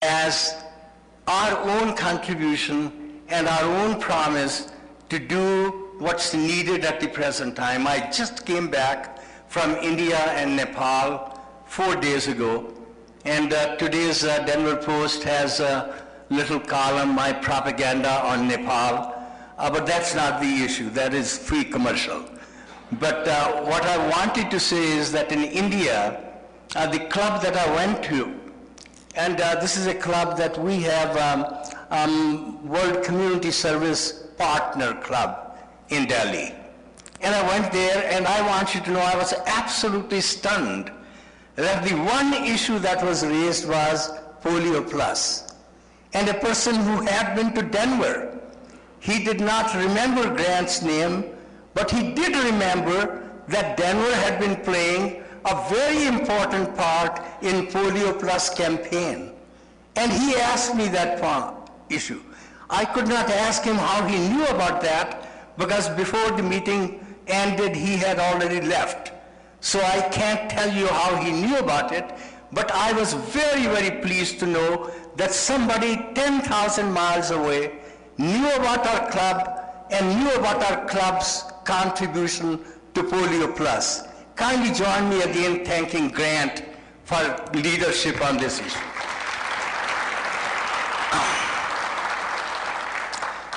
as our own contribution and our own promise to do what's needed at the present time. I just came back from India and Nepal 4 days ago, and today's Denver Post has a little column, my propaganda on Nepal, but that's not the issue. That is free commercial. But what I wanted to say is that in India, the club that I went to, and this is a club that we have, World Community Service Partner Club in Delhi. And I went there, and I want you to know I was absolutely stunned that the one issue that was raised was Polio Plus. And a person who had been to Denver, he did not remember Grant's name, but he did remember that Denver had been playing a very important part in Polio Plus campaign. And he asked me that issue. I could not ask him how he knew about that, because before the meeting ended, he had already left. So I can't tell you how he knew about it, but I was very, very pleased to know that somebody 10,000 miles away knew about our club and knew about our club's contribution to Polio Plus. Kindly join me again thanking Grant for leadership on this issue.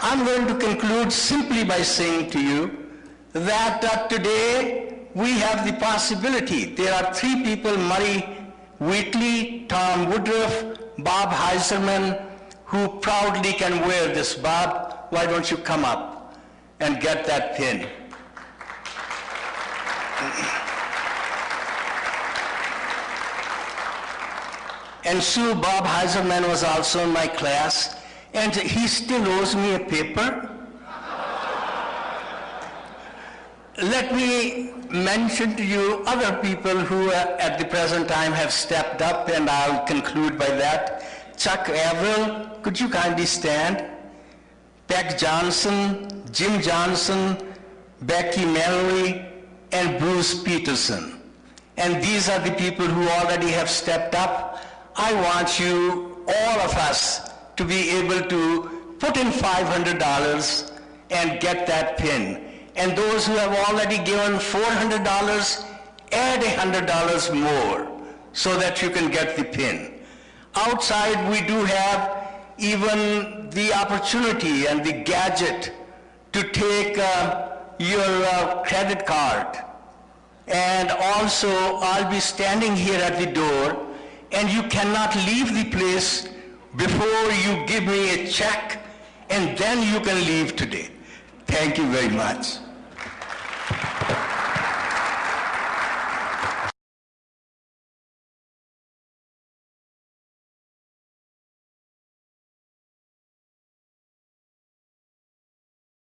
I'm going to conclude simply by saying to you that today we have the possibility. There are 3 people, Murray Wheatley, Tom Woodruff, Bob Heiserman, who proudly can wear this. Bob, why don't you come up and get that pin? And Sue, Bob Heiserman was also in my class, and he still owes me a paper. Let me mention to you other people who at the present time have stepped up, and I'll conclude by that. Chuck Averill, could you kindly stand? Peg Johnson, Jim Johnson, Becky Mallory, and Bruce Peterson. And these are the people who already have stepped up. I want you, all of us, to be able to put in $500 and get that pin. And those who have already given $400, add $100 more so that you can get the pin. Outside, we do have even the opportunity and the gadget to take your credit card. And also, I'll be standing here at the door, and you cannot leave the place before you give me a check, and then you can leave today. Thank you very much.